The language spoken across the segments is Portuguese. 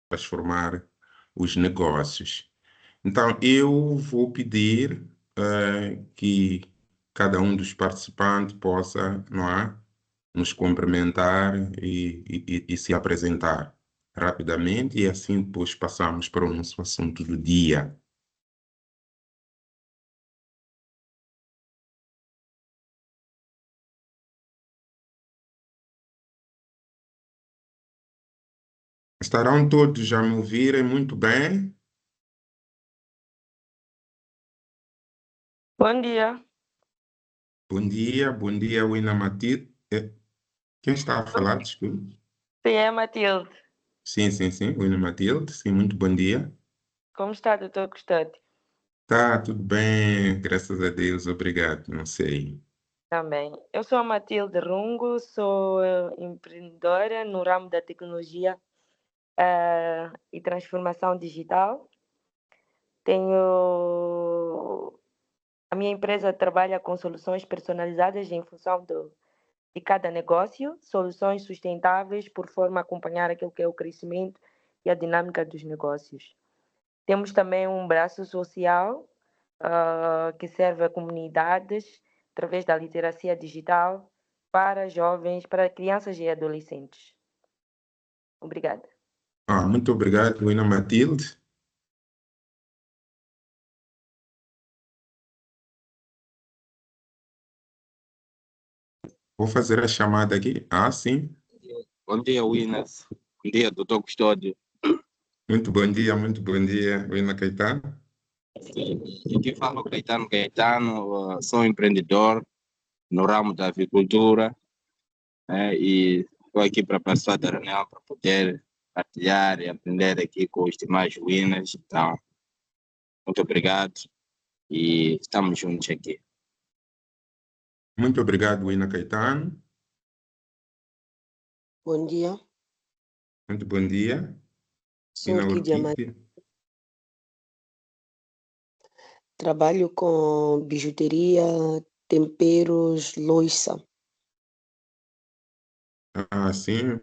transformar os negócios. Então, eu vou pedir que cada um dos participantes possa, não é, nos cumprimentar e se apresentar rapidamente, e assim depois passamos para o nosso assunto do dia. Estarão todos a me ouvirem muito bem? Bom dia. Bom dia, Wina Matilde. Quem está a falar? Desculpe. Sim, é a Matilde. Sim, Wina Matilde. Sim, muito bom dia. Como está, doutor Custódio? Tá, tudo bem, graças a Deus, obrigado. Não sei. Também. Eu sou a Matilde Rungo, sou empreendedora no ramo da tecnologia e transformação digital. A minha empresa trabalha com soluções personalizadas em função de cada negócio, soluções sustentáveis por forma a acompanhar aquilo que é o crescimento e a dinâmica dos negócios. Temos também um braço social que serve a comunidades através da literacia digital para jovens, para crianças e adolescentes. Obrigada. Muito obrigado, Wina Matilde. Vou fazer a chamada aqui. Sim. Bom dia, Winas. Bom dia, doutor Custódio. Muito bom dia, Wina Caetano. Aqui fala o Caetano, sou empreendedor no ramo da avicultura, e estou aqui para participar da reunião para poder partilhar e aprender aqui com os demais Winas. Então, muito obrigado e estamos juntos aqui. Muito obrigado, Wina Caetano. Bom dia. Muito bom dia. Sou Wina Orquídea Orquídea. Trabalho com bijuteria, temperos, louça. Sim.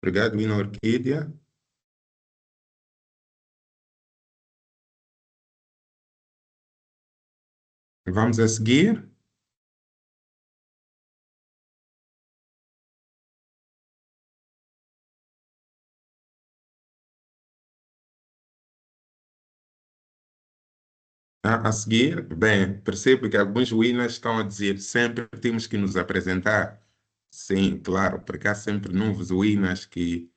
Obrigado, Wina Orquídea. Vamos a seguir. A seguir, bem, percebo que alguns winners estão a dizer sempre temos que nos apresentar. Sim, claro, porque há sempre novos winners que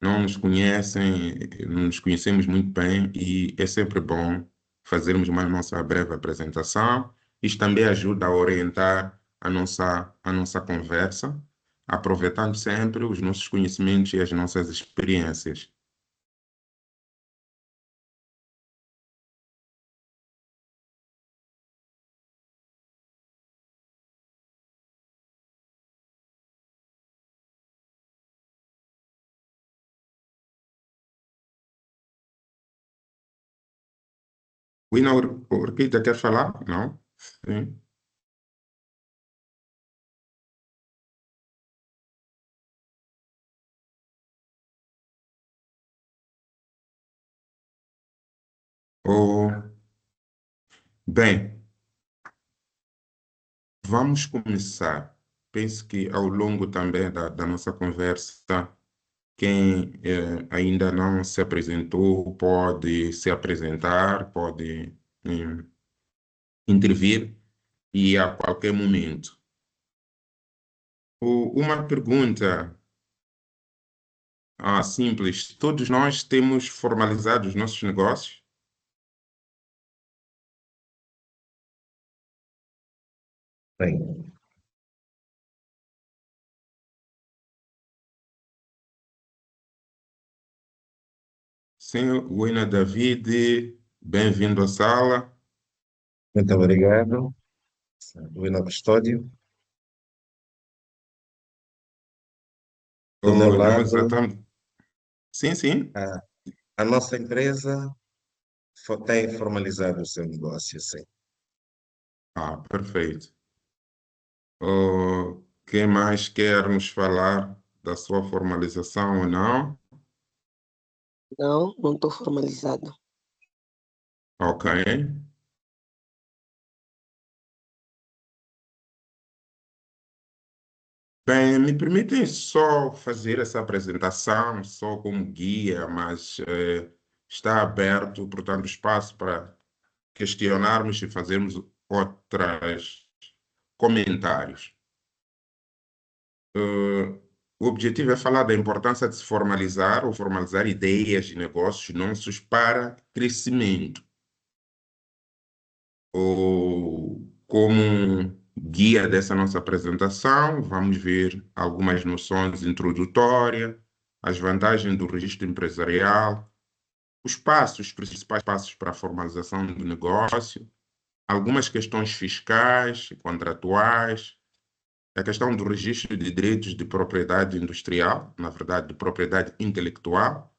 não nos conhecem, não nos conhecemos muito bem, e é sempre bom fazermos uma nossa breve apresentação. Isto também ajuda a orientar a nossa conversa, aproveitando sempre os nossos conhecimentos e as nossas experiências. Wina Orquídea quer falar? Não? Sim. Oh, bem, vamos começar. Penso que ao longo também da nossa conversa, quem ainda não se apresentou pode se apresentar, pode intervir, e a qualquer momento. Uma pergunta simples: todos nós temos formalizado os nossos negócios? Bem, Sim, Wina David, bem-vindo à sala. muito obrigado. Wina Custódio. Do meu Nós já lado, estamos. Sim. a nossa empresa tem formalizado o seu negócio, sim. Perfeito. Quem mais quer nos falar da sua formalização ou não? Não estou formalizado. Ok. Bem, me permitem só fazer essa apresentação, só como guia, mas está aberto, portanto, espaço para questionarmos e fazermos outros comentários. O objetivo é falar da importância de se formalizar ou formalizar ideias e negócios nossos para crescimento. Como guia dessa nossa apresentação, vamos ver algumas noções introdutórias, as vantagens do registro empresarial, os principais passos para a formalização do negócio, algumas questões fiscais e contratuais, a questão do registro de direitos de propriedade industrial, na verdade, de propriedade intelectual,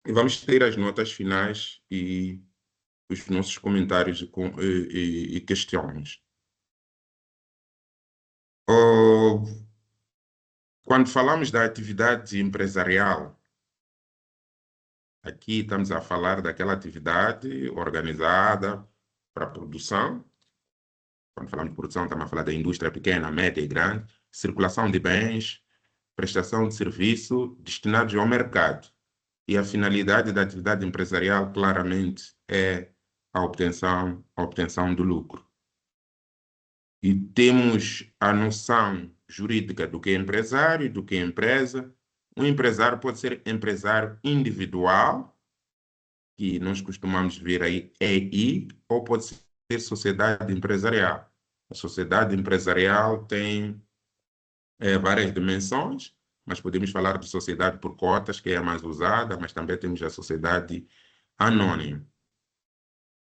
e vamos ter as notas finais e os nossos comentários e questões. Quando falamos da atividade empresarial, aqui estamos a falar daquela atividade organizada para a produção. Quando falamos de produção, estamos a falar da indústria pequena, média e grande, circulação de bens, prestação de serviço destinados ao mercado. E a finalidade da atividade empresarial, claramente, é a obtenção do lucro. E temos a noção jurídica do que é empresário, do que é empresa. Um empresário pode ser empresário individual, que nós costumamos ver aí EI, ou pode ser sociedade empresarial. A sociedade empresarial tem várias dimensões, mas podemos falar de sociedade por cotas, que é a mais usada, mas também temos a sociedade anônima.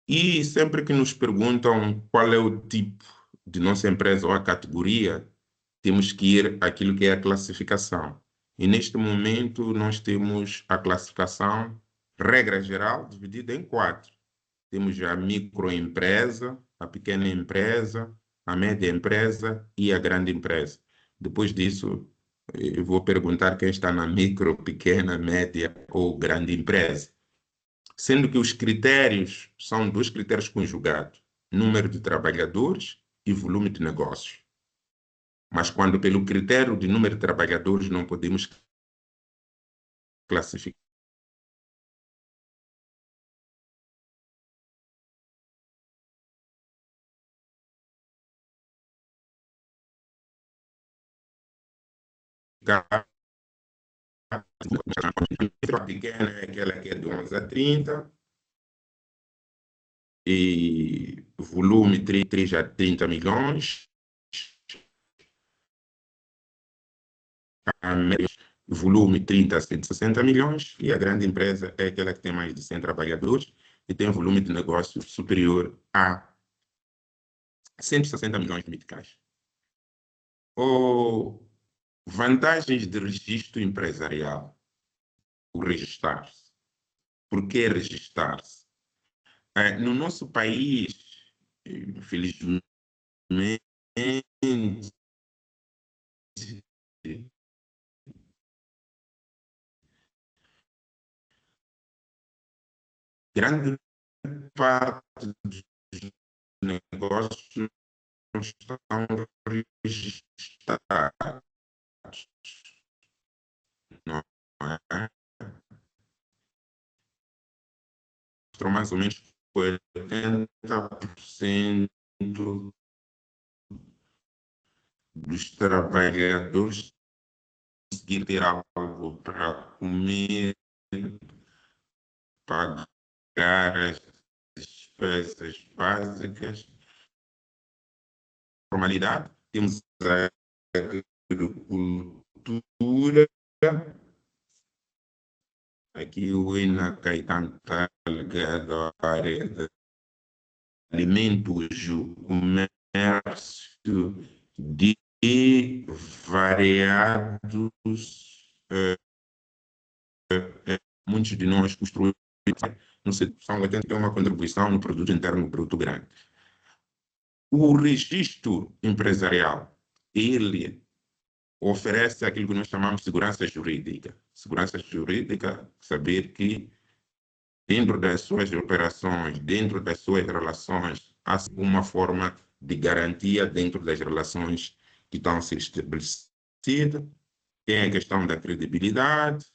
E sempre que nos perguntam qual é o tipo de nossa empresa ou a categoria, temos que ir àquilo que é a classificação. E neste momento nós temos a classificação, regra geral, dividida em 4. Temos a microempresa, a pequena empresa, a média empresa e a grande empresa. Depois disso, eu vou perguntar quem está na micro, pequena, média ou grande empresa. Sendo que os critérios são 2 critérios conjugados: número de trabalhadores e volume de negócios. Mas quando pelo critério de número de trabalhadores não podemos classificar a pequena é aquela que é de 11 a 30 e volume 3 a 30 milhões, a média, volume 30 a 160 milhões, e a grande empresa é aquela que tem mais de 100 trabalhadores e tem um volume de negócio superior a 160 milhões de meticais. Ou vantagens de registro empresarial. O registrar-se. Por que registrar-se? No nosso país, infelizmente, grande parte dos negócios não estão registrados, não é? Estão mais ou menos 80% dos trabalhadores conseguir ter algo para comer, pagar as despesas básicas. Formalidade, temos a agricultura, aqui o INA Caetano está ligado à área de alimentos, o comércio de variados, muitos de nós construímos, no setor são 80 uma contribuição no produto interno bruto grande. O registro empresarial, ele oferece aquilo que nós chamamos de segurança jurídica. Segurança jurídica, saber que dentro das suas operações, dentro das suas relações, há uma forma de garantia dentro das relações que estão a ser estabelecidas. Tem a questão da credibilidade,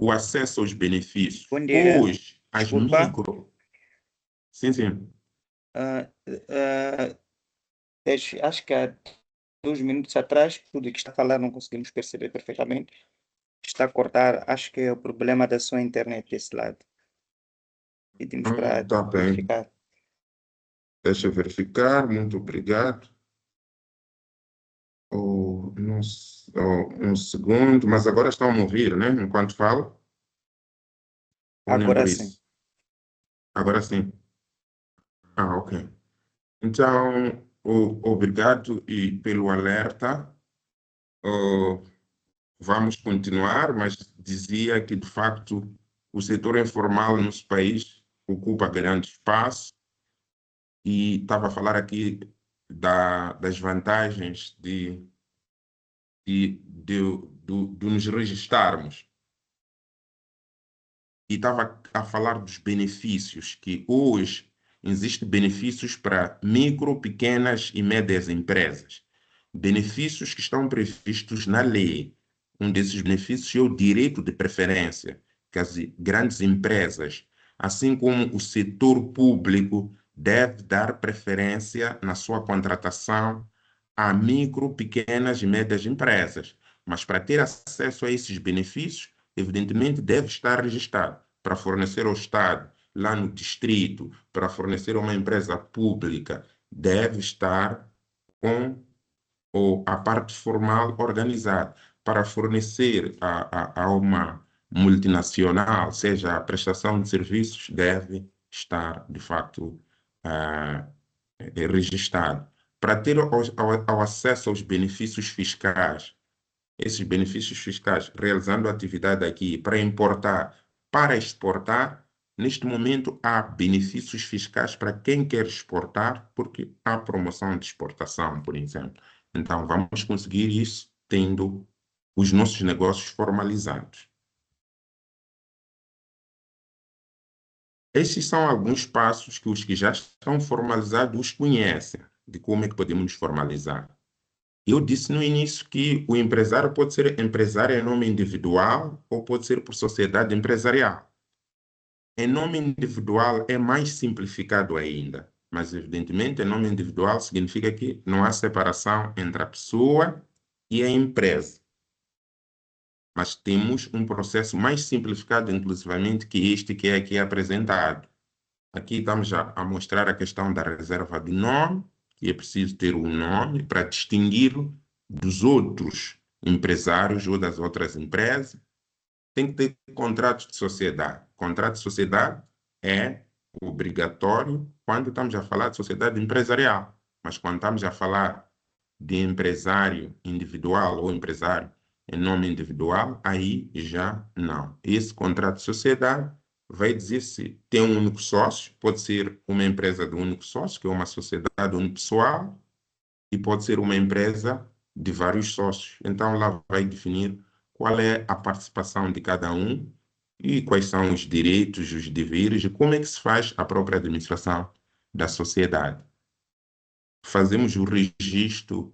o acesso aos benefícios. Bom dia. Hoje, as Desculpa. micro... Sim, sim. Acho que há 2 minutos atrás, tudo o que está a falar não conseguimos perceber perfeitamente. Está a cortar, acho que é o problema da sua internet desse lado. Pedimos para Tá bem. verificar. Deixa eu verificar. Muito obrigado. Um segundo, mas agora estão a ouvir, né? Enquanto falo? Ou nem Agora por sim. isso? Agora sim. Ah, ok. Então, obrigado e pelo alerta. Oh, vamos continuar, mas dizia que, de facto, o setor informal no nosso país ocupa grande espaço e estava a falar aqui das vantagens de nos registarmos. E estava a falar dos benefícios, que hoje existem benefícios para micro, pequenas e médias empresas. Benefícios que estão previstos na lei. Um desses benefícios é o direito de preferência, que as grandes empresas, assim como o setor público, deve dar preferência na sua contratação a micro, pequenas e médias empresas. Mas para ter acesso a esses benefícios, evidentemente deve estar registrado para fornecer ao Estado, lá no distrito, para fornecer a uma empresa pública, deve estar com a parte formal organizada. Para fornecer a uma multinacional, seja a prestação de serviços, deve estar, de facto, registrado. Para ter ao acesso aos benefícios fiscais, esses benefícios fiscais, realizando atividade aqui para importar, para exportar, neste momento há benefícios fiscais para quem quer exportar, porque há promoção de exportação, por exemplo. Então, vamos conseguir isso tendo os nossos negócios formalizados. Esses são alguns passos que os que já estão formalizados os conhecem, de como é que podemos nos formalizar. Eu disse no início que o empresário pode ser empresário em nome individual ou pode ser por sociedade empresarial. Em nome individual é mais simplificado ainda, mas evidentemente em nome individual significa que não há separação entre a pessoa e a empresa. Mas temos um processo mais simplificado, inclusivamente, que este que é aqui apresentado. Aqui estamos a mostrar a questão da reserva do nome, que é preciso ter um nome para distingui-lo dos outros empresários ou das outras empresas. Tem que ter contratos de sociedade. Contrato de sociedade é obrigatório quando estamos a falar de sociedade empresarial, mas quando estamos a falar de empresário individual ou empresário em nome individual, aí já não. Esse contrato de sociedade vai dizer se tem um único sócio, pode ser uma empresa de um único sócio, que é uma sociedade unipessoal, e pode ser uma empresa de vários sócios. Então, lá vai definir qual é a participação de cada um e quais são os direitos, os deveres e como é que se faz a própria administração da sociedade. Fazemos o registro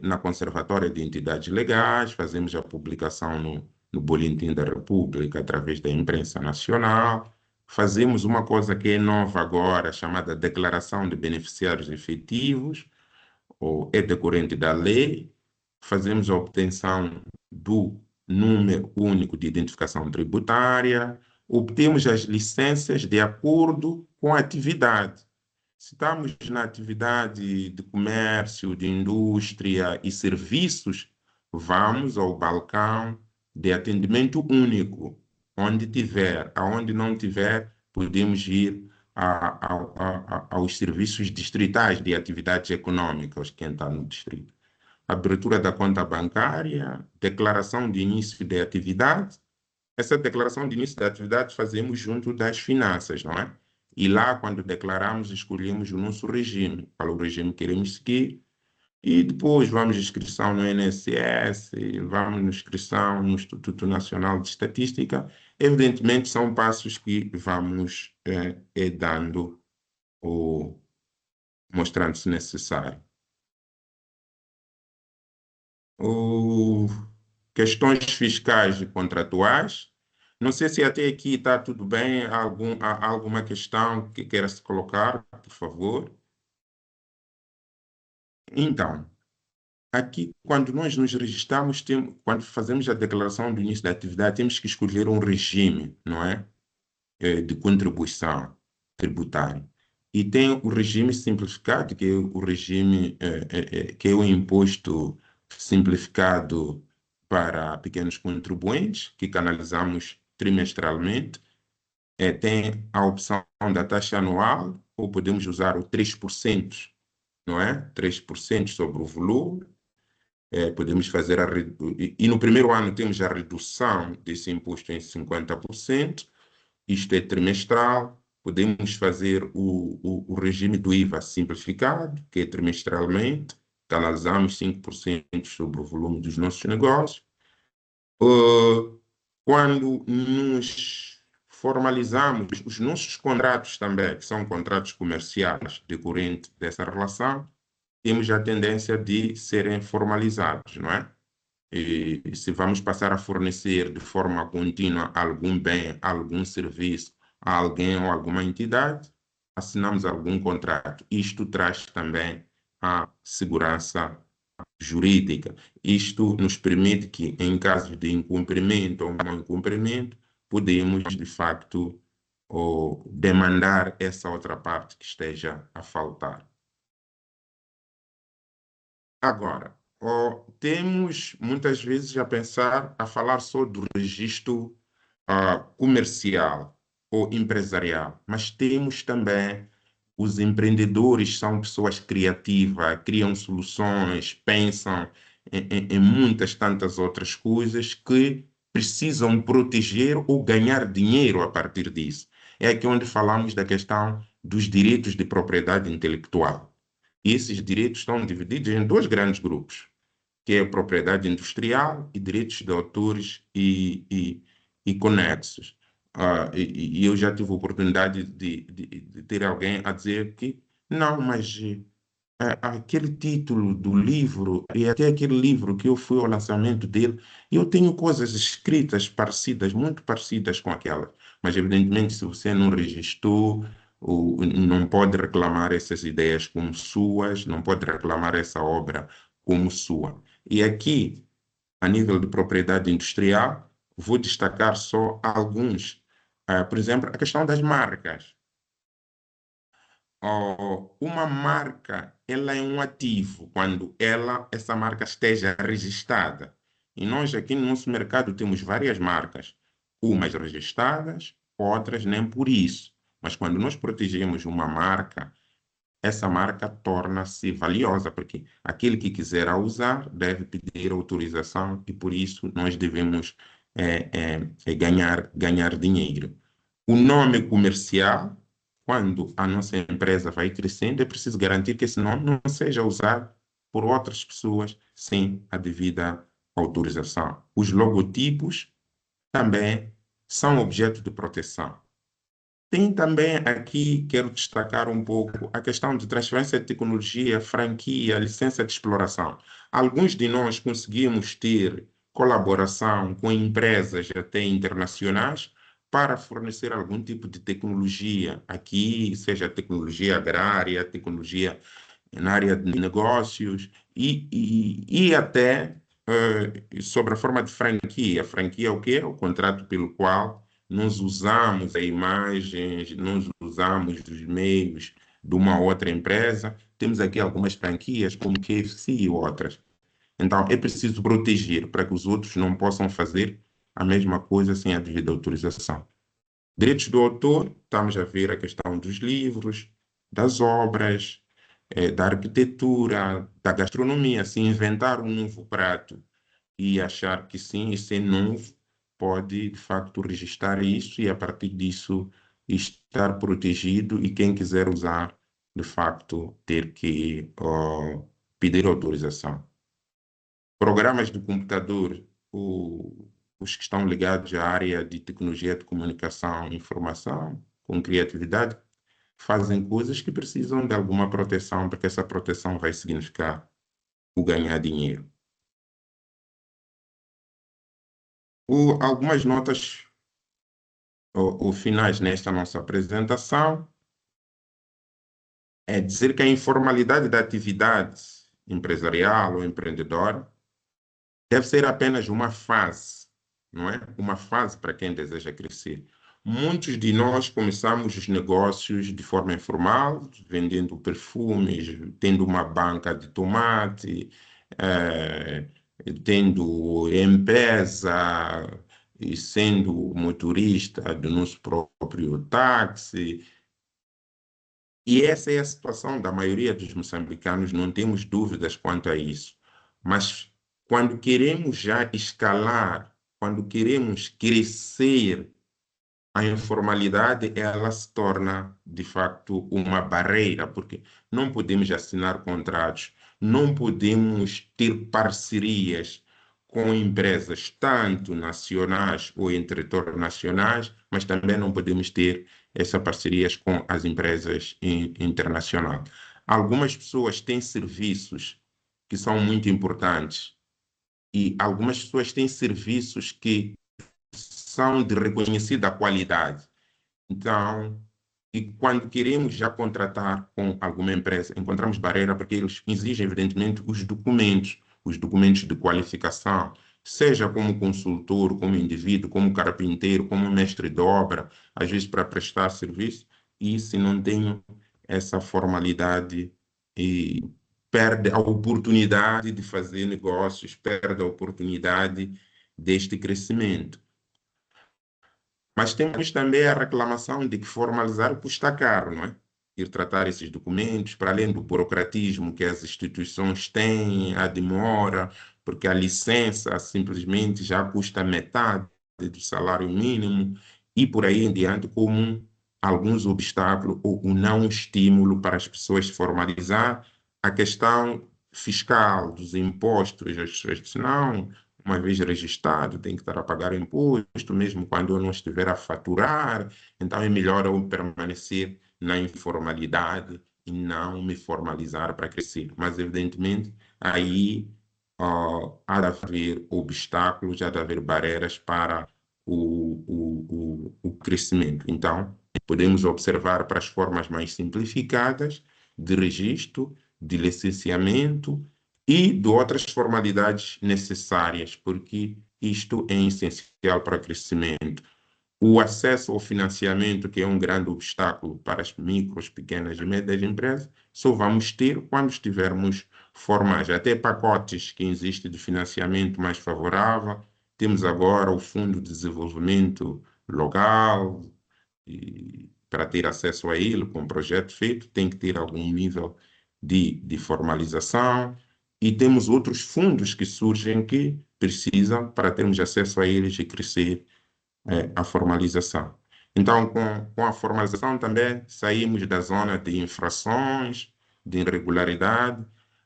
na Conservatória de Entidades Legais, fazemos a publicação no Boletim da República através da imprensa nacional, fazemos uma coisa que é nova agora, chamada Declaração de Beneficiários Efetivos, ou é decorrente da lei, fazemos a obtenção do número único de identificação tributária, obtemos as licenças de acordo com a atividade. Se estamos na atividade de comércio, de indústria e serviços, vamos ao balcão de atendimento único. Onde tiver, aonde não tiver, podemos ir aos serviços distritais de atividades econômicas, quem está no distrito. Abertura da conta bancária, declaração de início de atividade. Essa declaração de início de atividade fazemos junto das finanças, não é? E lá, quando declaramos, escolhemos o nosso regime, qual o regime queremos seguir. E depois vamos inscrição no INSS, vamos inscrição no Instituto Nacional de Estatística. Evidentemente, são passos que vamos dando ou mostrando-se necessário. O, questões fiscais e contratuais. Não sei se até aqui está tudo bem. Há alguma questão que queira se colocar, por favor? Então, aqui, quando nós nos registramos, quando fazemos a declaração do início da atividade, temos que escolher um regime, não é? De contribuição tributária. E tem o regime simplificado, que é o regime, que é o imposto simplificado para pequenos contribuintes, que canalizamos trimestralmente. Tem a opção da taxa anual, ou podemos usar o 3%, não é? 3% sobre o volume. Podemos fazer e no primeiro ano temos a redução desse imposto em 50%, isto é trimestral. Podemos fazer o regime do IVA simplificado, que é trimestralmente, canalizamos 5% sobre o volume dos nossos negócios. Quando nos formalizamos os nossos contratos também, que são contratos comerciais decorrentes dessa relação, temos a tendência de serem formalizados, não é? E se vamos passar a fornecer de forma contínua algum bem, algum serviço a alguém ou alguma entidade, assinamos algum contrato. Isto traz também a segurança jurídica. Isto nos permite que, em caso de incumprimento ou não incumprimento, podemos, de facto, demandar essa outra parte que esteja a faltar. Agora, temos muitas vezes a pensar, a falar só do registro comercial ou empresarial, mas temos também os empreendedores, são pessoas criativas, criam soluções, pensam em muitas tantas outras coisas que precisam proteger ou ganhar dinheiro a partir disso. É aqui onde falamos da questão dos direitos de propriedade intelectual. E esses direitos estão divididos em dois grandes grupos, que é a propriedade industrial e direitos de autores e conexos. E eu já tive a oportunidade de ter alguém a dizer que não, mas aquele título do livro e até aquele livro que eu fui ao lançamento dele, eu tenho coisas escritas parecidas, muito parecidas com aquelas, mas evidentemente se você não registrou, não pode reclamar essas ideias como suas, não pode reclamar essa obra como sua. E aqui, a nível de propriedade industrial, vou destacar só alguns. Por exemplo, a questão das marcas. Uma marca, ela é um ativo quando essa marca esteja registrada. E nós aqui no nosso mercado temos várias marcas, umas registradas, outras nem por isso. Mas quando nós protegemos uma marca, essa marca torna-se valiosa, porque aquele que quiser a usar deve pedir autorização e por isso nós devemos ganhar dinheiro. O nome comercial, quando a nossa empresa vai crescendo, é preciso garantir que esse nome não seja usado por outras pessoas sem a devida autorização. Os logotipos também são objeto de proteção. Tem também aqui, quero destacar um pouco, a questão de transferência de tecnologia, franquia, licença de exploração. Alguns de nós conseguimos ter colaboração com empresas até internacionais para fornecer algum tipo de tecnologia aqui, seja tecnologia agrária, tecnologia na área de negócios e até sobre a forma de franquia. Franquia é o quê? O contrato pelo qual nós usamos a imagem, nós usamos os meios de uma outra empresa. Temos aqui algumas franquias, como KFC e outras. Então, é preciso proteger para que os outros não possam fazer a mesma coisa sem a devida autorização. Direitos do autor, estamos a ver a questão dos livros, das obras, da arquitetura, da gastronomia. Se inventar um novo prato e achar que sim, isso é novo, pode de facto registrar isso e a partir disso estar protegido e quem quiser usar, de facto, ter que pedir autorização. Programas de computador, os que estão ligados à área de tecnologia de comunicação e informação, com criatividade, fazem coisas que precisam de alguma proteção, porque essa proteção vai significar o ganhar dinheiro. Algumas notas ou finais nesta nossa apresentação é dizer que a informalidade da atividade empresarial ou empreendedora deve ser apenas uma fase, não é? Uma fase para quem deseja crescer. Muitos de nós começamos os negócios de forma informal, vendendo perfumes, tendo uma banca de tomate, tendo empresa e sendo motorista do nosso próprio táxi. E essa é a situação da maioria dos moçambicanos, não temos dúvidas quanto a isso. Mas quando queremos já escalar, quando queremos crescer, a informalidade ela se torna, de facto, uma barreira, porque não podemos assinar contratos, não podemos ter parcerias com empresas, tanto nacionais ou internacionais, mas também não podemos ter essas parcerias com as empresas internacionais. Algumas pessoas têm serviços que são muito importantes e algumas pessoas têm serviços que são de reconhecida qualidade. Então, e quando queremos já contratar com alguma empresa, encontramos barreira porque eles exigem, evidentemente, os documentos de qualificação, seja como consultor, como indivíduo, como carpinteiro, como mestre de obra, às vezes para prestar serviço, e se não tenho essa formalidade, e perde a oportunidade de fazer negócios, perde a oportunidade deste crescimento. Mas temos também a reclamação de que formalizar custa caro, não é? Ir tratar esses documentos, para além do burocratismo que as instituições têm, a demora, porque a licença simplesmente já custa metade do salário mínimo, e por aí em diante, como alguns obstáculos ou o não estímulo para as pessoas se formalizar, a questão fiscal dos impostos, as pessoas dizem, não, uma vez registrado, tem que estar a pagar imposto, mesmo quando eu não estiver a faturar. Então, é melhor eu permanecer na informalidade e não me formalizar para crescer. Mas, evidentemente, aí há de haver obstáculos, há de haver barreiras para o crescimento. Então, podemos observar para as formas mais simplificadas de registro, de licenciamento, e de outras formalidades necessárias, porque isto é essencial para o crescimento. O acesso ao financiamento, que é um grande obstáculo para as micros, pequenas e médias empresas, só vamos ter quando estivermos formais. Até pacotes que existem de financiamento mais favorável. Temos agora o Fundo de Desenvolvimento Local, e para ter acesso a ele, com um projeto feito, tem que ter algum nível de formalização. E temos outros fundos que surgem que precisam, para termos acesso a eles e crescer a formalização. Então, com a formalização também saímos da zona de infrações, de irregularidade,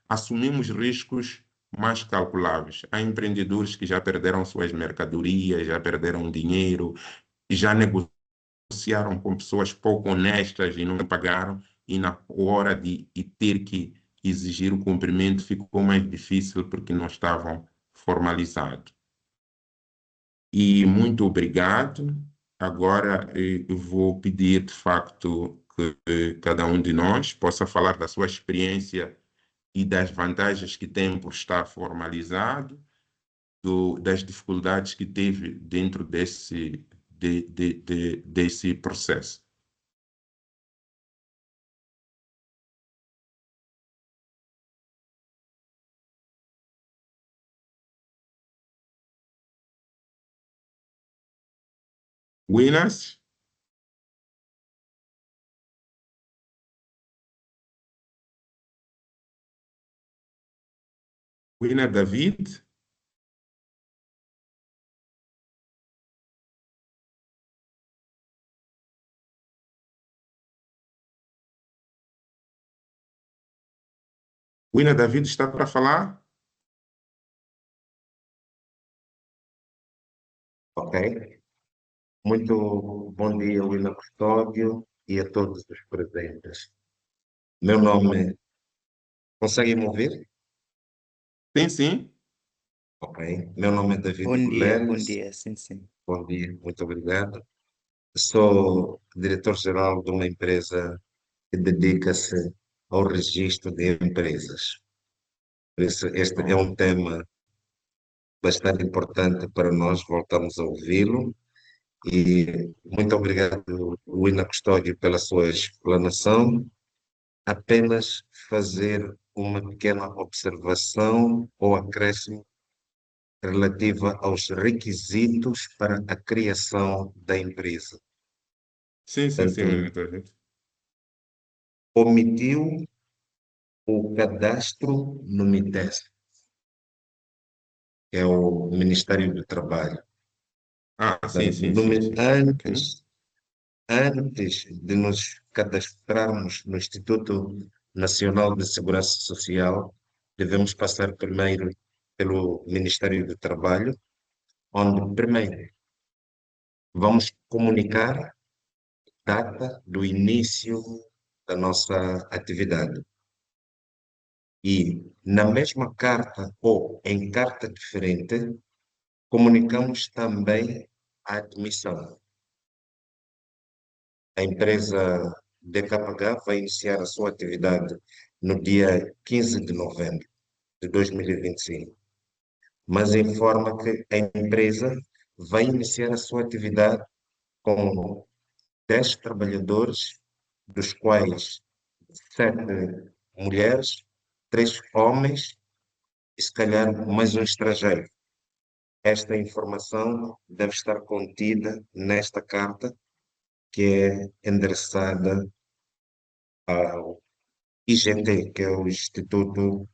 assumimos riscos mais calculáveis. Há empreendedores que já perderam suas mercadorias, já perderam dinheiro, já negociaram com pessoas pouco honestas e não pagaram, e na hora de ter que exigir o cumprimento ficou mais difícil porque não estavam formalizados. E muito obrigado. Agora eu vou pedir, de facto, que cada um de nós possa falar da sua experiência e das vantagens que tem por estar formalizado, das dificuldades que teve dentro desse processo. Winners? Winner David? Wina David está para falar? Ok. Muito bom dia, William Custódio, e a todos os presentes. Meu nome, conseguem me ouvir? Sim, sim. Ok. Meu nome é David Bom Gulenes. dia, sim, sim. Bom dia, muito obrigado. Sou diretor-geral de uma empresa que dedica-se ao registro de empresas. Por isso, este é um tema bastante importante para nós, voltamos a ouvi-lo. E muito obrigado, Wina Custódio, pela sua explanação. Apenas fazer uma pequena observação ou acréscimo relativa aos requisitos para a criação da empresa. Sim, sim, sim, Wina Portanto, David. omitiu o cadastro no MITES, que é o Ministério do Trabalho. Ah, sim, Portanto, sim, sim, sim. Ok. antes de nos cadastrarmos no Instituto Nacional de Segurança Social, devemos passar primeiro pelo Ministério do Trabalho, onde primeiro vamos comunicar a data do início da nossa atividade. E na mesma carta ou em carta diferente, comunicamos também a admissão. A empresa DKH vai iniciar a sua atividade no dia 15 de novembro de 2025, mas informa que a empresa vai iniciar a sua atividade com 10 trabalhadores, dos quais 7 mulheres, 3 homens e se calhar mais um estrangeiro. Esta informação deve estar contida nesta carta que é endereçada ao IGT, que é o Instituto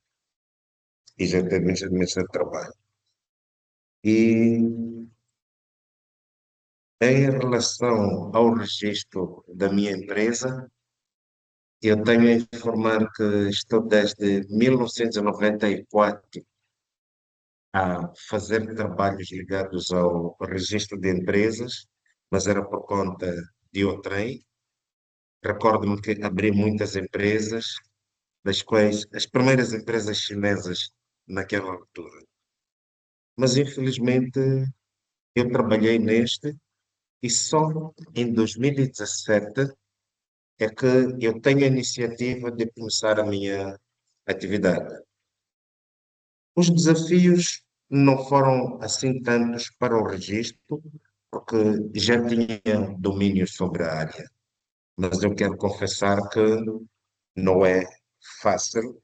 IGT do Ministério do Trabalho. E em relação ao registro da minha empresa, eu tenho a informar que estou desde 1994 a fazer trabalhos ligados ao registro de empresas, mas era por conta de outrem. Recordo-me que abri muitas empresas, das quais as primeiras empresas chinesas naquela altura. Mas infelizmente eu trabalhei neste e só em 2017 é que eu tenho a iniciativa de começar a minha atividade. Os desafios não foram assim tantos para o registro, porque já tinha domínio sobre a área, mas eu quero confessar que não é fácil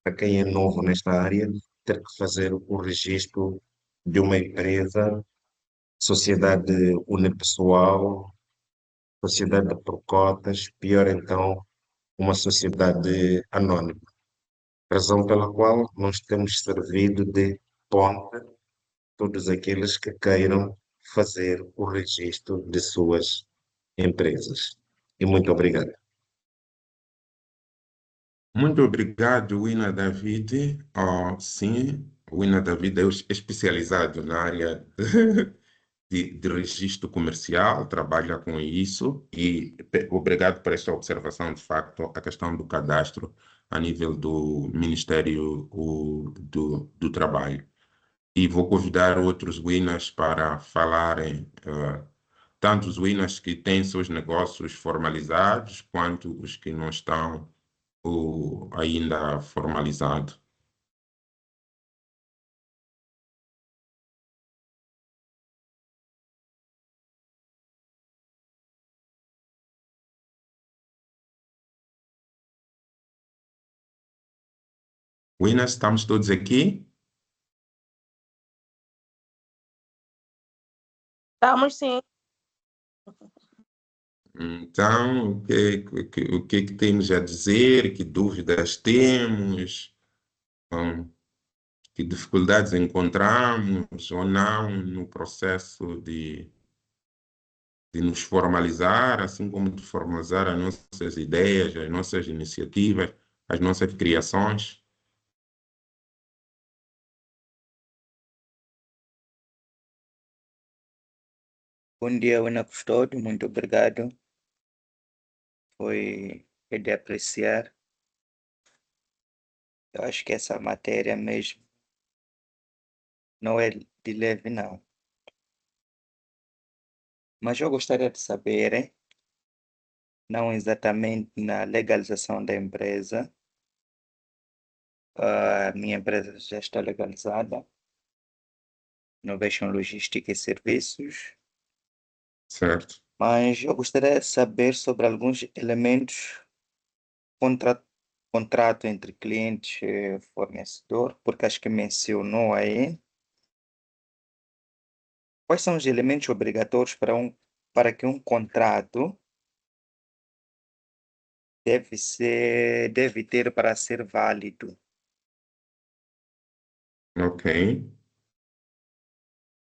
para quem é novo nesta área ter que fazer o registro de uma empresa, sociedade unipessoal, sociedade por cotas, pior então, uma sociedade anónima. Razão pela qual nós temos servido de ponte a todos aqueles que queiram fazer o registro de suas empresas. E muito obrigado. Muito obrigado, Wina David. Oh, sim, Wina David é especializado na área de registro comercial, trabalha com isso e obrigado por esta observação, de facto, a questão do cadastro a nível do Ministério do Trabalho. E vou convidar outros Winas para falarem, tanto os Winas que têm seus negócios formalizados, quanto os que não estão ainda formalizados. Winas, estamos todos aqui? Estamos sim. Então, o que que temos a dizer? Que dúvidas temos? Hum, que dificuldades encontramos ou não no processo de nos formalizar, assim como de formalizar as nossas ideias, as nossas iniciativas, as nossas criações? Bom dia, Ana Custódio, muito obrigado. É de apreciar. Eu acho que essa matéria mesmo não é de leve, não. Mas eu gostaria de saber, hein, não exatamente na legalização da empresa. A minha empresa já está legalizada. Innovation Logística e Serviços. Certo. Mas eu gostaria de saber sobre alguns elementos contrato entre cliente e fornecedor, porque acho que mencionou aí. Quais são os elementos obrigatórios para que um contrato deve ter para ser válido? Ok.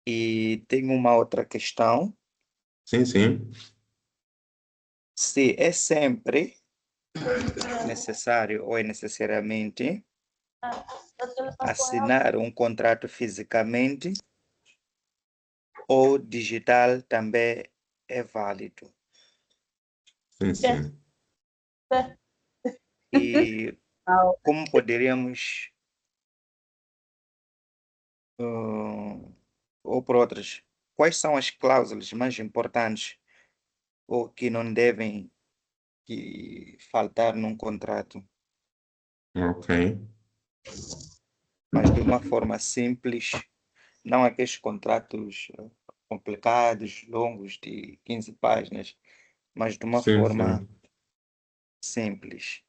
E tem uma outra questão, Sim, sim. se é sempre necessário ou é necessariamente assinar um contrato fisicamente ou digital também é válido. Sim, sim. E como poderíamos, ou por outras, quais são as cláusulas mais importantes ou que não devem faltar num contrato? Ok. Mas de uma forma simples, não aqueles contratos complicados, longos, de 15 páginas, mas de uma Sim, forma sim. simples.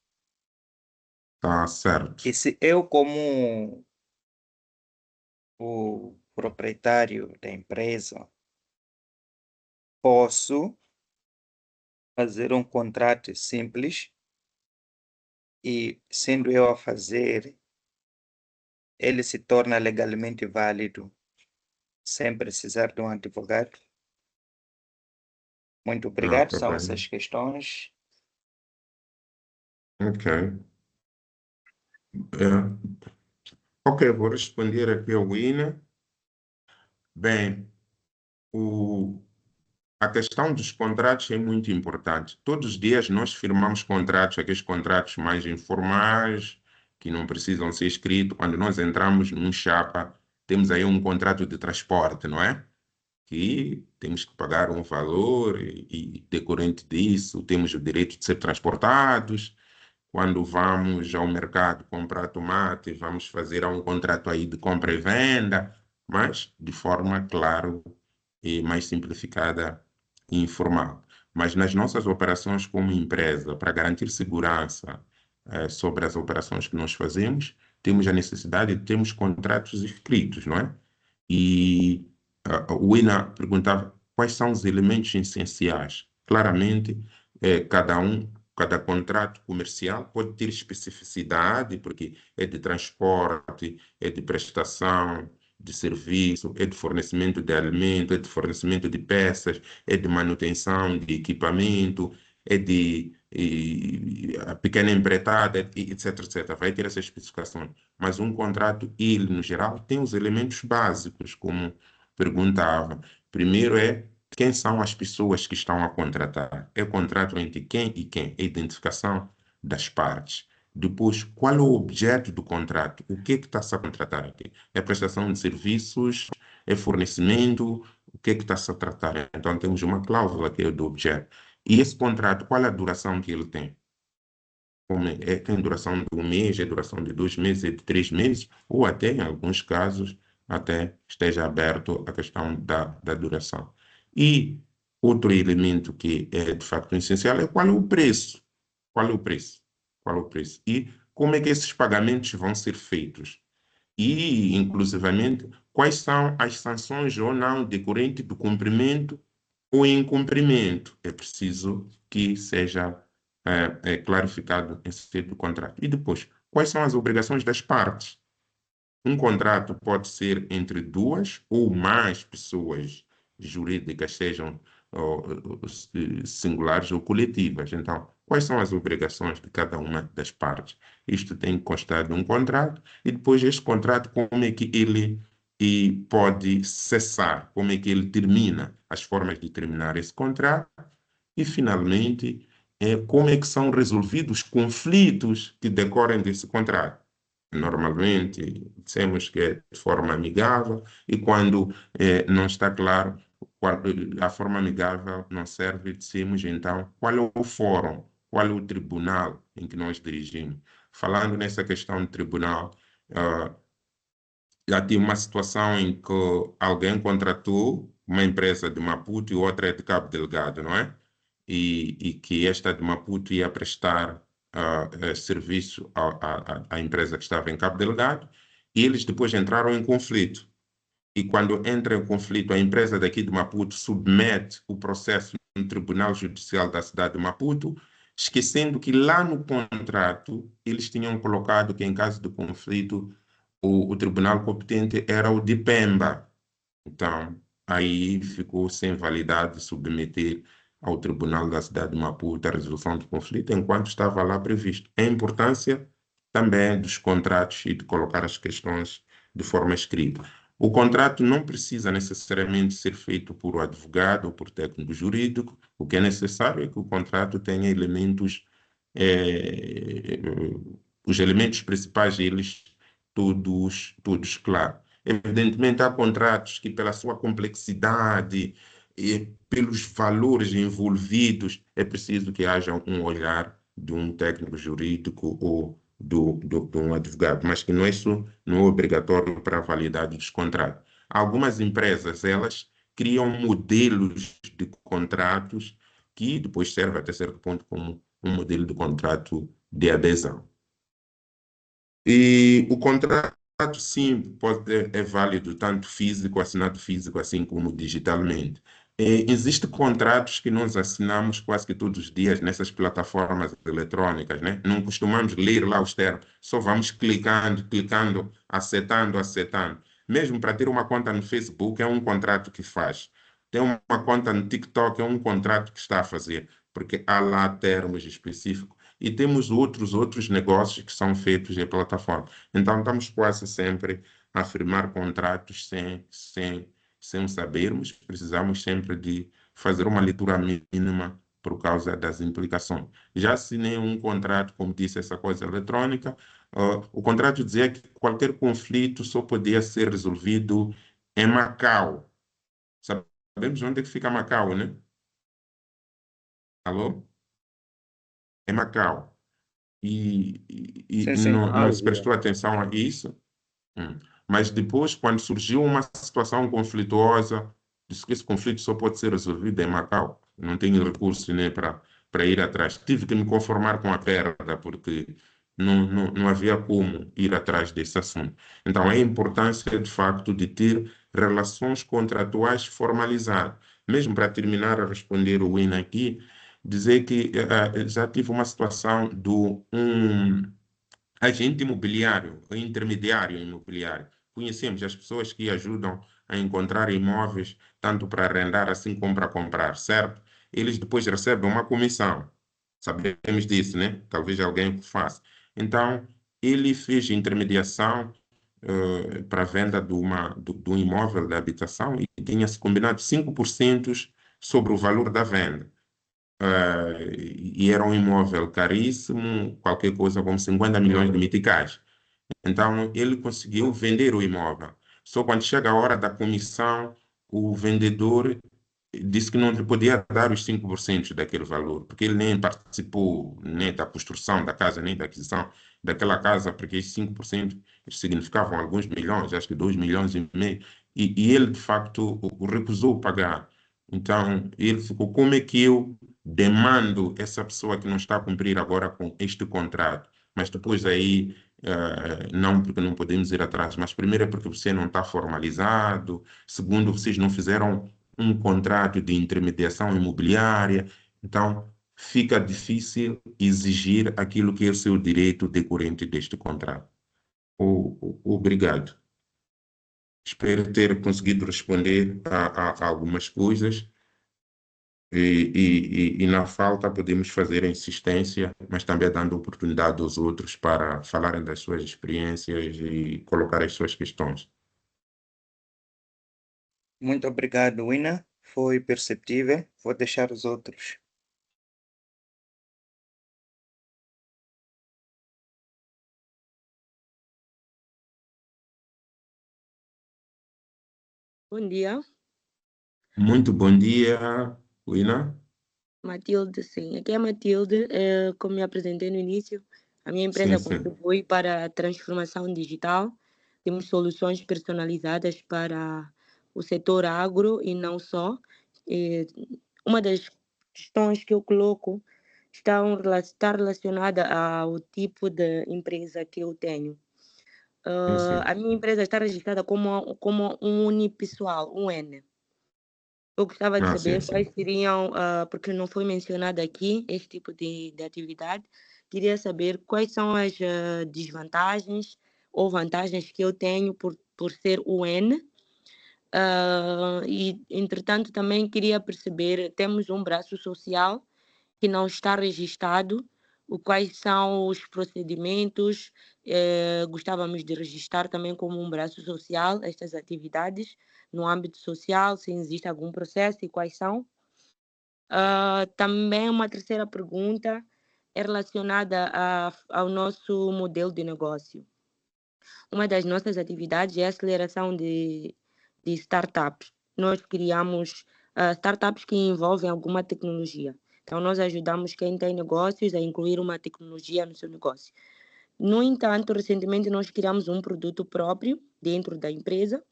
Tá certo. E se eu, como o proprietário da empresa, posso fazer um contrato simples e, sendo eu a fazer, ele se torna legalmente válido sem precisar de um advogado? Muito Ah, obrigado, tá são bem. essas questões. Ok. É. Ok, vou responder aqui ao Wina. Bem, o, a questão dos contratos é muito importante. Todos os dias nós firmamos contratos, aqueles contratos mais informais, que não precisam ser escritos. Quando nós entramos num chapa, temos aí um contrato de transporte, não é? Que temos que pagar um valor e decorrente disso, temos o direito de ser transportados. Quando vamos ao mercado comprar tomate, vamos fazer um contrato aí de compra e venda, mas de forma, claro, e mais simplificada e informal. Mas nas nossas operações como empresa, para garantir segurança, sobre as operações que nós fazemos, temos a necessidade de termos contratos escritos, não é? E o Ina perguntava quais são os elementos essenciais. Claramente, cada contrato comercial pode ter especificidade, porque é de transporte, é de prestação de serviço, é de fornecimento de alimento, é de fornecimento de peças, é de manutenção de equipamento, é de a pequena empreitada, etc, etc. Vai ter essas especificações. Mas um contrato, ele, no geral, tem os elementos básicos, como perguntava. Primeiro é quem são as pessoas que estão a contratar. É contrato entre quem e quem? É a identificação das partes. Depois, qual é o objeto do contrato? O que está-se a contratar aqui? É prestação de serviços? É fornecimento? O que está-se a tratar? Então, temos uma cláusula que é do objeto. E esse contrato, qual é a duração que ele tem? Tem duração de um mês, é duração de 2 meses, é de 3 meses, ou até, em alguns casos, até esteja aberto a questão da duração. E outro elemento que é, de facto, essencial é qual é o preço. Qual é o preço? Qual é o preço? E como é que esses pagamentos vão ser feitos? E, inclusivamente, quais são as sanções ou não decorrentes do cumprimento ou incumprimento. É preciso que seja clarificado esse tipo de contrato. E depois, quais são as obrigações das partes? Um contrato pode ser entre duas ou mais pessoas jurídicas, sejam singulares ou coletivas. Então, quais são as obrigações de cada uma das partes? Isto tem que constar de um contrato e depois este contrato, como é que ele e pode cessar, como é que ele termina, as formas de terminar esse contrato, e, finalmente, como é que são resolvidos os conflitos que decorrem desse contrato. Normalmente, dissemos que é de forma amigável, e quando não está claro, a forma amigável não serve, dissemos então qual é o fórum, qual é o tribunal em que nós dirigimos. Falando nessa questão de tribunal, ah, já tive uma situação em que alguém contratou uma empresa de Maputo e outra é de Cabo Delgado, não é? E que esta de Maputo ia prestar serviço à empresa que estava em Cabo Delgado, e eles depois entraram em conflito. E quando entra em conflito, a empresa daqui de Maputo submete o processo no Tribunal Judicial da cidade de Maputo, esquecendo que lá no contrato eles tinham colocado que, em caso de conflito, o tribunal competente era o de Pemba. Então, aí ficou sem validade de submeter ao tribunal da cidade de Maputo a resolução do conflito, enquanto estava lá previsto. A importância também dos contratos e de colocar as questões de forma escrita. O contrato não precisa necessariamente ser feito por um advogado ou por técnico jurídico. O que é necessário é que o contrato tenha elementos, eh, os elementos principais deles, todos claros. Evidentemente, há contratos que, pela sua complexidade e pelos valores envolvidos, é preciso que haja um olhar de um técnico jurídico ou de um advogado, mas que não é isso não é obrigatório para a validade dos contratos. Algumas empresas, elas criam modelos de contratos que depois servem até certo ponto como um modelo de contrato de adesão. E o contrato, sim, é válido, tanto físico, assinado físico, assim como digitalmente. Existem contratos que nós assinamos quase que todos os dias nessas plataformas eletrônicas, né? Não costumamos ler lá os termos, só vamos clicando, acetando. Mesmo para ter uma conta no Facebook, é um contrato que faz. Ter uma conta no TikTok, é um contrato que está a fazer, porque há lá termos específicos. E temos outros negócios que são feitos em plataforma. Então, estamos quase sempre a firmar contratos sem sabermos, precisamos sempre de fazer uma leitura mínima por causa das implicações. Já assinei um contrato, como disse, essa coisa eletrônica, o contrato dizia que qualquer conflito só podia ser resolvido em Macau. Sabemos onde é que fica Macau, né? Alô? É Macau. E Sim, sim. não se prestou atenção a isso. Hum. Mas depois, quando surgiu uma situação conflituosa, disse que esse conflito só pode ser resolvido em Macau. Não tenho recursos, né, para ir atrás. Tive que me conformar com a perda, porque não havia como ir atrás desse assunto. Então, a importância, de facto, de ter relações contratuais formalizadas. Mesmo para terminar a responder o Win aqui, dizer que já tive uma situação do agente imobiliário, o intermediário imobiliário. Conhecemos as pessoas que ajudam a encontrar imóveis, tanto para arrendar assim como para comprar, certo? Eles depois recebem uma comissão. Sabemos disso, né? Talvez alguém o faça. Então, ele fez intermediação para a venda de um imóvel de habitação e tinha-se combinado 5% sobre o valor da venda. E era um imóvel caríssimo, qualquer coisa como 50 milhões de meticais. Então, ele conseguiu vender o imóvel. Só quando chega a hora da comissão, o vendedor disse que não lhe podia dar os 5% daquele valor, porque ele nem participou nem da construção da casa, nem da aquisição daquela casa, porque esses 5% significavam alguns milhões, acho que 2 milhões e meio, e ele, de facto, recusou pagar. Então, ele ficou, como é que eu demando essa pessoa que não está a cumprir agora com este contrato? Mas depois aí, não porque não podemos ir atrás, mas primeiro é porque você não está formalizado, segundo, vocês não fizeram um contrato de intermediação imobiliária, então fica difícil exigir aquilo que é o seu direito decorrente deste contrato. Obrigado. Espero ter conseguido responder a algumas coisas e na falta podemos fazer a insistência, mas também dando oportunidade aos outros para falarem das suas experiências e colocar as suas questões. Muito obrigado, Wina. Foi perceptível. Vou deixar os outros. Bom dia, Muito bom dia, Wina. Matilde, sim. Aqui é a Matilde. Como me apresentei no início, a minha Sim, empresa sim. contribui para a transformação digital. Temos soluções personalizadas para o setor agro e não só. Eh, Uma das questões que eu coloco está relacionada ao tipo de empresa que eu tenho. Sim, sim. A minha empresa está registrada como um unipessoal, um N. Eu gostava de Ah, sim, saber quais sim. seriam, porque não foi mencionado aqui este tipo de atividade, queria saber quais são as desvantagens ou vantagens que eu tenho por ser UN. E, entretanto, também queria perceber, temos um braço social que não está registrado, quais são os procedimentos, gostávamos de registrar também como um braço social estas atividades no âmbito social, se existe algum processo e quais são. Também uma terceira pergunta é relacionada ao nosso modelo de negócio. Uma das nossas atividades é a aceleração de startups. Nós criamos startups que envolvem alguma tecnologia. Então, nós ajudamos quem tem negócios a incluir uma tecnologia no seu negócio. No entanto, recentemente nós criamos um produto próprio dentro da empresa,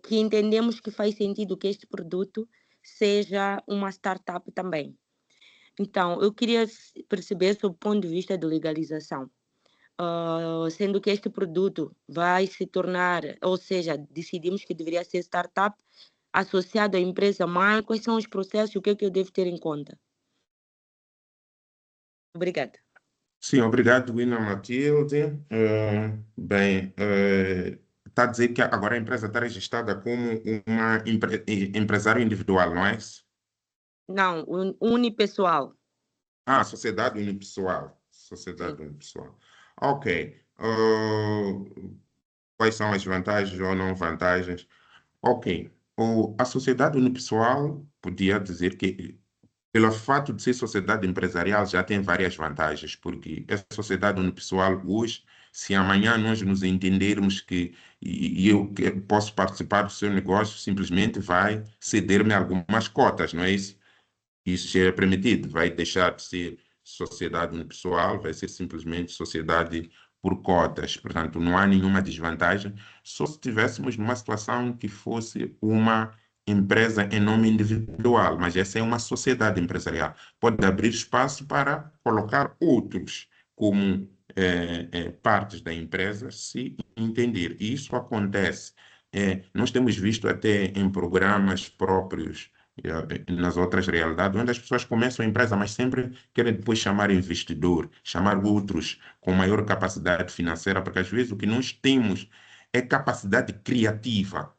que entendemos que faz sentido que este produto seja uma startup também. Então, eu queria perceber sob o ponto de vista de legalização. Sendo que este produto vai se tornar, ou seja, decidimos que deveria ser startup associado à empresa mãe, quais são os processos e o que é que eu devo ter em conta? Obrigada. Sim, obrigado, Wina Matilde. Bem, está a dizer que agora a empresa está registrada como uma empresário individual, não é isso? Não, unipessoal. Ah, sociedade unipessoal. Sim. Sociedade unipessoal. Ok. Quais são as vantagens ou não vantagens? Ok. A sociedade unipessoal podia dizer que pelo fato de ser sociedade empresarial, já tem várias vantagens, porque essa sociedade unipessoal hoje, se amanhã nós nos entendermos e eu posso participar do seu negócio, simplesmente vai ceder-me algumas cotas, não é isso? Isso já é permitido, vai deixar de ser sociedade unipessoal, vai ser simplesmente sociedade por cotas. Portanto, não há nenhuma desvantagem, só se estivéssemos numa situação que fosse uma empresa em nome individual, mas essa é uma sociedade empresarial. Pode abrir espaço para colocar outros como partes da empresa, se entender. E isso acontece. Nós temos visto até em programas próprios nas outras realidades, onde as pessoas começam a empresa, mas sempre querem depois chamar investidor, chamar outros com maior capacidade financeira, porque às vezes o que nós temos é capacidade criativa.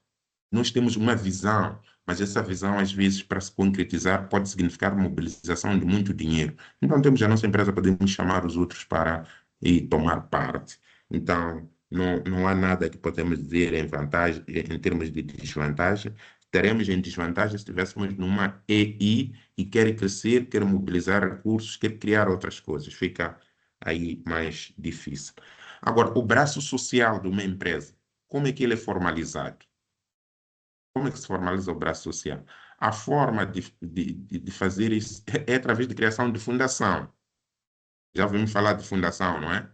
Nós temos uma visão, mas essa visão, às vezes, para se concretizar, pode significar mobilização de muito dinheiro. Então, temos a nossa empresa, podemos chamar os outros para ir tomar parte. Então, não há nada que podemos dizer em vantagem, em termos de desvantagem. Teremos em desvantagem se estivéssemos numa EI e quer crescer, quer mobilizar recursos, quer criar outras coisas. Fica aí mais difícil. Agora, o braço social de uma empresa, como é que ele é formalizado? Como é que se formaliza o braço social? A forma de fazer isso é através de criação de fundação. Já ouvimos falar de fundação, não é?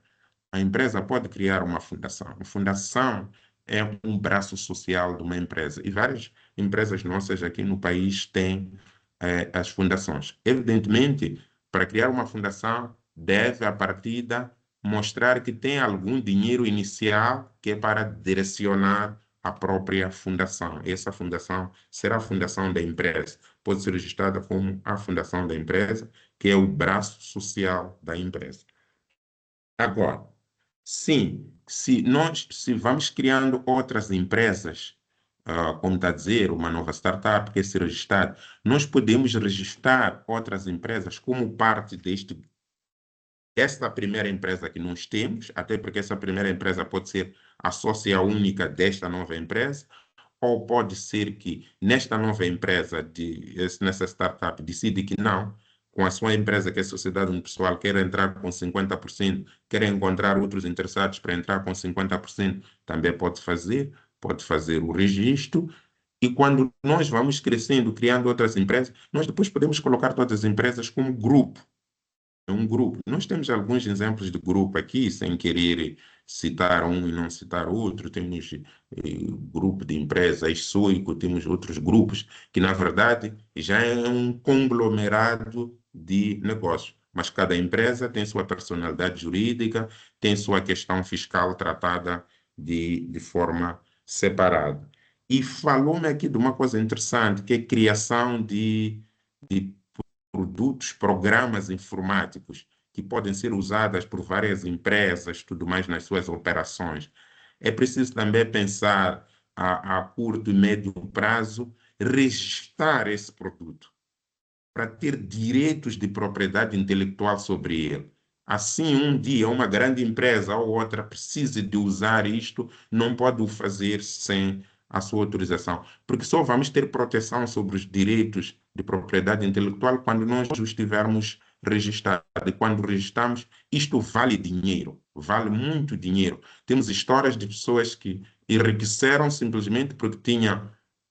A empresa pode criar uma fundação. A fundação é um braço social de uma empresa. E várias empresas nossas aqui no país têm as fundações. Evidentemente, para criar uma fundação, deve, à partida, mostrar que tem algum dinheiro inicial que é para direcionar a própria fundação. Essa fundação será a fundação da empresa. Pode ser registrada como a fundação da empresa, que é o braço social da empresa. Agora, sim, se vamos criando outras empresas, como está a dizer, uma nova startup quer ser registrada, nós podemos registrar outras empresas como parte esta primeira empresa que nós temos, até porque essa primeira empresa pode ser a sócia única desta nova empresa, ou pode ser que nesta nova empresa, nessa startup, decide que não, com a sua empresa, que é a sociedade unipessoal, quer entrar com 50%, quer encontrar outros interessados para entrar com 50%, também pode fazer o registro. E quando nós vamos crescendo, criando outras empresas, nós depois podemos colocar todas as empresas como grupo. É um grupo. Nós temos alguns exemplos de grupo aqui, sem querer citar um e não citar outro. Temos grupo de empresas, Soico, temos outros grupos, que na verdade já é um conglomerado de negócios. Mas cada empresa tem sua personalidade jurídica, tem sua questão fiscal tratada de forma separada. E falou-me aqui de uma coisa interessante, que é a criação de produtos, programas informáticos que podem ser usados por várias empresas, tudo mais nas suas operações. É preciso também pensar a curto e médio prazo, registrar esse produto para ter direitos de propriedade intelectual sobre ele. Assim, um dia, uma grande empresa ou outra precise de usar isto, não pode o fazer sem a sua autorização, porque só vamos ter proteção sobre os direitos de propriedade intelectual quando nós os tivermos registrados. E quando registramos, isto vale dinheiro, vale muito dinheiro. Temos histórias de pessoas que enriqueceram simplesmente porque tinham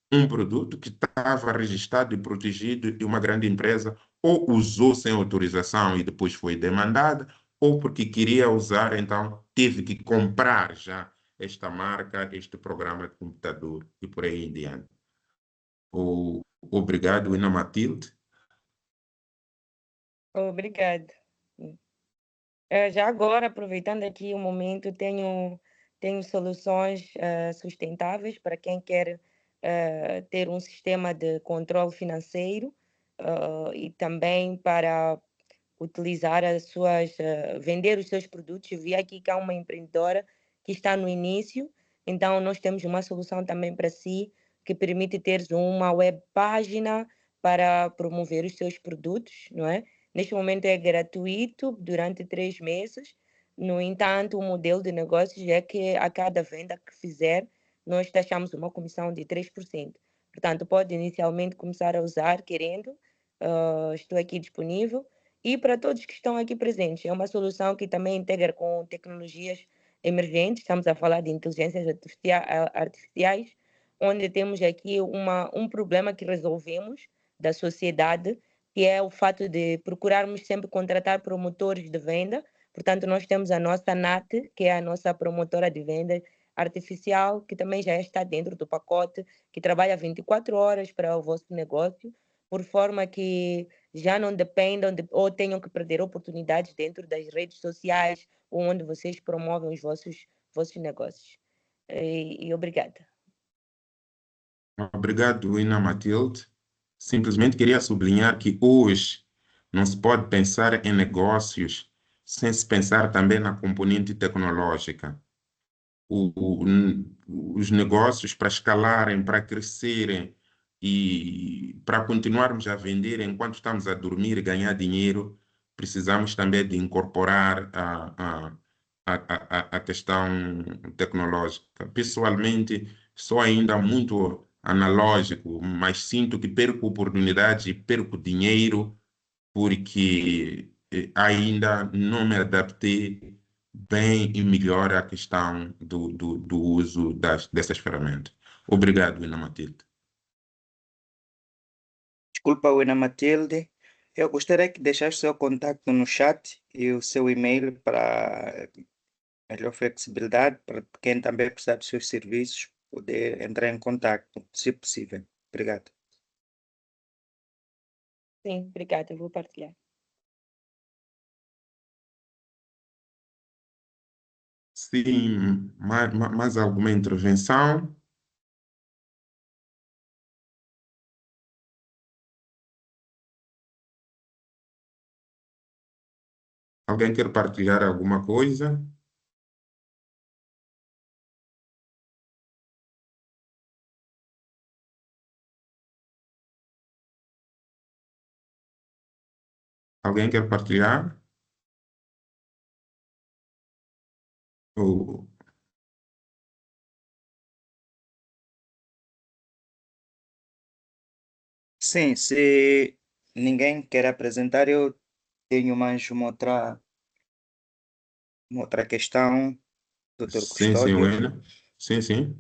um produto que estava registrado e protegido de uma grande empresa, ou usou sem autorização e depois foi demandada, ou porque queria usar, então teve que comprar já esta marca, este programa de computador e por aí em diante. Obrigado, Ina Matilde. Obrigada. Já agora, aproveitando aqui o momento, tenho soluções sustentáveis para quem quer ter um sistema de controle financeiro e também para utilizar vender os seus produtos. Eu vi aqui que há uma empreendedora que está no início, então nós temos uma solução também para si que permite ter uma web página para promover os seus produtos, não é? Neste momento é gratuito durante 3 meses. No entanto, o modelo de negócios é que a cada venda que fizer, nós taxamos uma comissão de 3%. Portanto, pode inicialmente começar a usar, querendo. Estou aqui disponível. E para todos que estão aqui presentes, é uma solução que também integra com tecnologias emergentes. Estamos a falar de inteligências artificiais, onde temos aqui um problema que resolvemos da sociedade, que é o fato de procurarmos sempre contratar promotores de venda. Portanto, nós temos a nossa NAT, que é a nossa promotora de venda artificial, que também já está dentro do pacote, que trabalha 24 horas para o vosso negócio, por forma que já não dependam ou tenham que perder oportunidades dentro das redes sociais, onde vocês promovem os vossos negócios. E obrigada. Obrigado, Ina Matilde. Simplesmente queria sublinhar que hoje não se pode pensar em negócios sem se pensar também na componente tecnológica. Os negócios, para escalarem, para crescerem e para continuarmos a vender enquanto estamos a dormir e ganhar dinheiro, precisamos também de incorporar a questão tecnológica. Pessoalmente, sou ainda muito analógico, mas sinto que perco oportunidades e perco dinheiro porque ainda não me adaptei bem e melhor à questão do uso dessas ferramentas. Obrigado, Ana Matilde. Desculpa, Wina Matilde. Eu gostaria que deixasse seu contato no chat e o seu e-mail para melhor flexibilidade, para quem também precisar dos seus serviços poder entrar em contato, se possível. Obrigado. Sim, obrigada, eu vou partilhar. Sim, mais alguma intervenção? Alguém quer partilhar alguma coisa? Alguém quer partilhar? Ou Sim, se ninguém quer apresentar, eu tenho mais uma outra questão, doutor Sim, sim, Custódio. Wena. Sim, sim.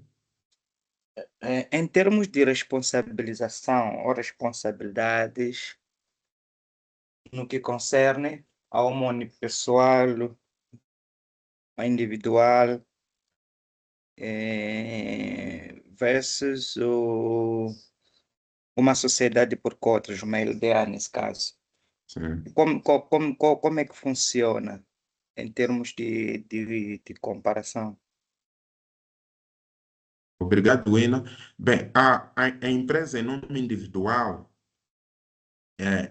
Em termos de responsabilização ou responsabilidades, no que concerne ao unipessoal, ao individual, versus uma sociedade por cotas, uma LDA nesse caso. Sim. Como é que funciona em termos de comparação? Obrigado, Wena. Bem, a empresa em nome individual,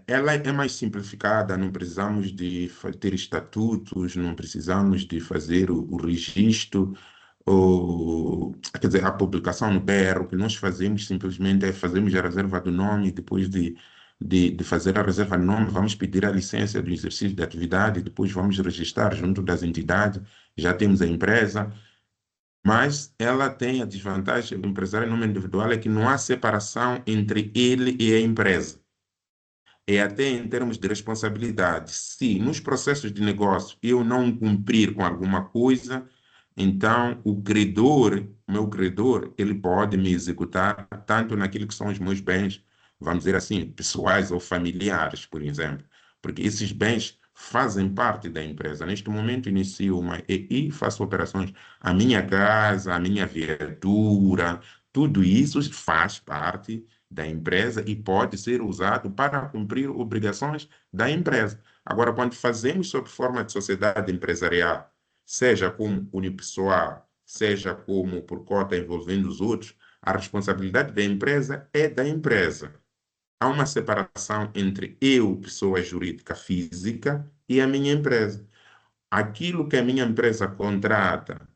ela é mais simplificada, não precisamos de ter estatutos, não precisamos de fazer o registro, quer dizer, a publicação no BR. O que nós fazemos simplesmente é fazemos a reserva do nome, depois de fazer a reserva do nome, vamos pedir a licença do exercício da atividade, depois vamos registrar junto das entidades, já temos a empresa, mas ela tem a desvantagem, o empresário em nome individual, é que não há separação entre ele e a empresa. E até em termos de responsabilidade. Se nos processos de negócio eu não cumprir com alguma coisa, então o meu credor, ele pode me executar tanto naquilo que são os meus bens, vamos dizer assim, pessoais ou familiares, por exemplo, porque esses bens fazem parte da empresa. Neste momento inicio uma EI, faço operações, a minha casa, a minha viatura, tudo isso faz parte da empresa e pode ser usado para cumprir obrigações da empresa. Agora, quando fazemos sob forma de sociedade empresarial, seja como unipessoal, seja como por cota envolvendo os outros, a responsabilidade da empresa é da empresa. Há uma separação entre eu, pessoa jurídica física, e a minha empresa. Aquilo que a minha empresa contrata,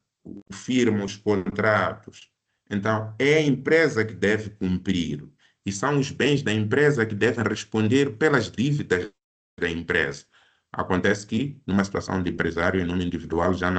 firma os contratos, então é a empresa que deve cumprir. E são os bens da empresa que devem responder pelas dívidas da empresa. Acontece que, numa situação de empresário em nome individual, já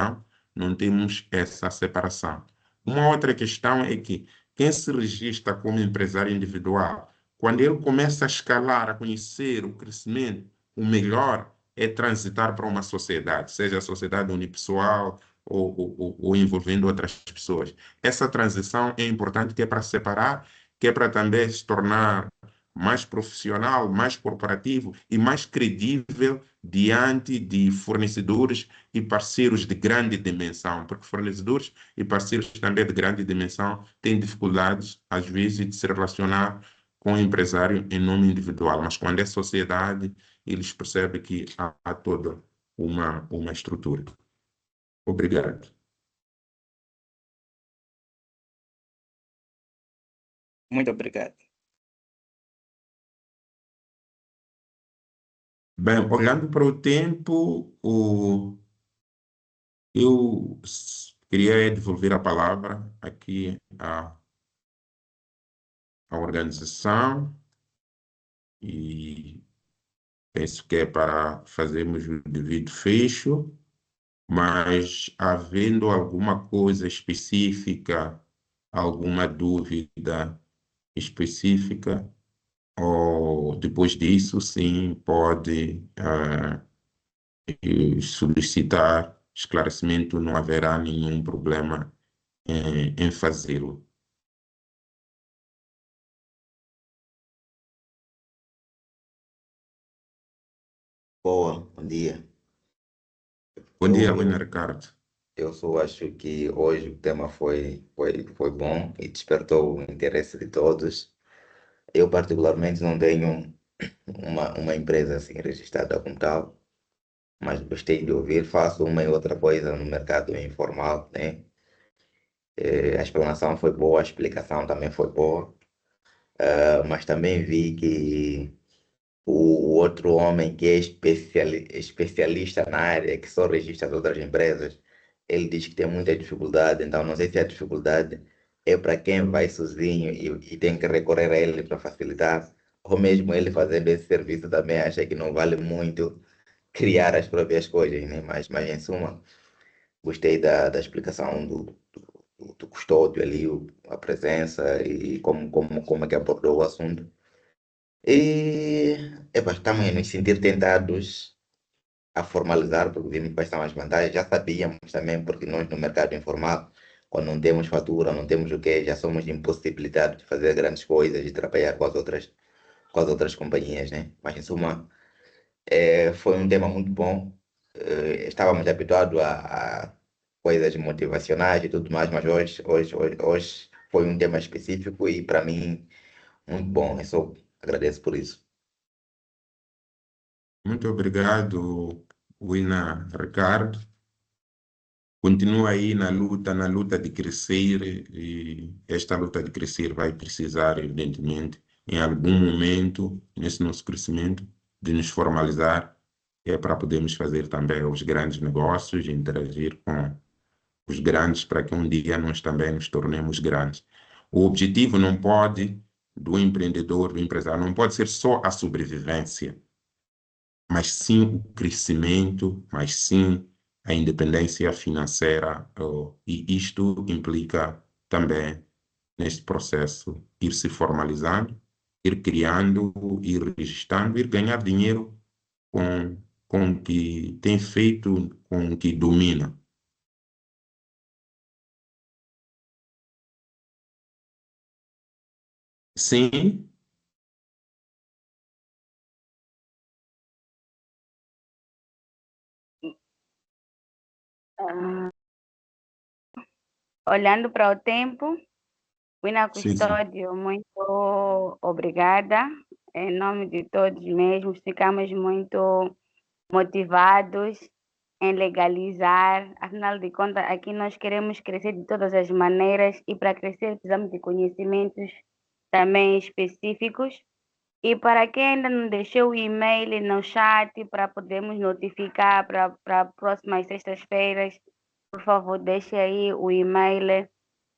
não temos essa separação. Uma outra questão é que quem se registra como empresário individual, quando ele começa a escalar, a conhecer o crescimento, o melhor é transitar para uma sociedade, seja a sociedade unipessoal ou envolvendo outras pessoas. Essa transição é importante, que é para separar, que é para também se tornar mais profissional, mais corporativo e mais credível diante de fornecedores e parceiros de grande dimensão, porque fornecedores e parceiros também de grande dimensão têm dificuldades, às vezes, de se relacionar com o empresário em nome individual, mas quando é sociedade, eles percebem que há toda uma estrutura. Obrigado. Muito obrigado. Bem, olhando para o tempo, eu queria devolver a palavra aqui à organização e penso que é para fazermos o devido fecho, mas havendo alguma coisa específica, alguma dúvida específica, ou depois disso, sim, pode solicitar esclarecimento, não haverá nenhum problema em fazê-lo. Boa, bom dia. Bom dia, Eu, Wena eu, Ricardo. eu só acho que hoje o tema foi bom e despertou o interesse de todos. Eu, particularmente, não tenho uma empresa assim registrada como tal, mas gostei de ouvir. Faço uma e outra coisa no mercado informal, né? A explanação foi boa, a explicação também foi boa. Mas também vi que o outro homem que é especialista na área, que só registra outras empresas, ele diz que tem muita dificuldade, então não sei se a dificuldade é para quem vai sozinho e tem que recorrer a ele para facilitar, ou mesmo ele fazendo esse serviço também acha que não vale muito criar as próprias coisas, né? Mas em suma, gostei da explicação do custódio ali, a presença e como é que abordou o assunto. E estamos a nos sentir tentados a formalizar, porque vimos bastantes vantagens. Já sabíamos também, porque nós no mercado informal, quando não temos fatura, não temos o quê, já somos impossibilitados de fazer grandes coisas e trabalhar com as outras companhias, né? Mas, em suma, foi um tema muito bom. Estávamos habituados a coisas motivacionais e tudo mais, mas hoje foi um tema específico e, para mim, muito bom. Eu só agradeço por isso. Muito obrigado, Wina Ricardo. Continua aí na luta de crescer, e esta luta de crescer vai precisar, evidentemente, em algum momento, nesse nosso crescimento, de nos formalizar, para podermos fazer também os grandes negócios, interagir com os grandes, para que um dia nós também nos tornemos grandes. O objetivo não pode, do empreendedor, do empresário, não pode ser só a sobrevivência, mas sim o crescimento, mas sim a independência financeira, e isto implica também, neste processo, ir se formalizando, ir criando, ir registrando, ir ganhar dinheiro com o que tem feito, com o que domina. Sim, Ah, olhando para o tempo, Wina sim, sim. Custódio, muito obrigada. Em nome de todos mesmos, ficamos muito motivados em legalizar. Afinal de contas, aqui nós queremos crescer de todas as maneiras e para crescer precisamos de conhecimentos também específicos. E para quem ainda não deixou o e-mail no chat para podermos notificar para próximas sextas-feiras, por favor, deixe aí o e-mail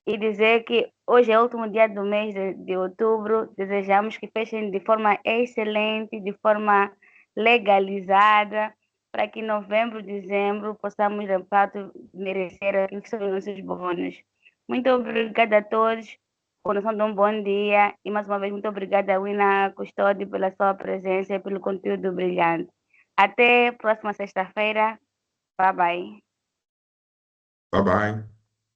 e dizer que hoje é o último dia do mês de outubro. Desejamos que fechem de forma excelente, de forma legalizada, para que em novembro, dezembro, possamos, de fato, merecer aquilo que são os nossos bônus. Muito obrigada a todos, coração de um bom dia, e mais uma vez, muito obrigada, Wina Custódio, pela sua presença e pelo conteúdo brilhante. Até a próxima sexta-feira. Bye, bye. Bye bye.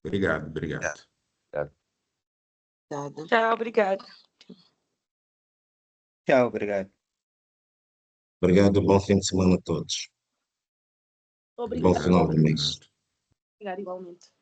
Obrigado, obrigado. Obrigada. Tchau, obrigada. Tchau, obrigado. Obrigado, bom fim de semana a todos. Bom Obrigada. final de mês. Obrigada igualmente.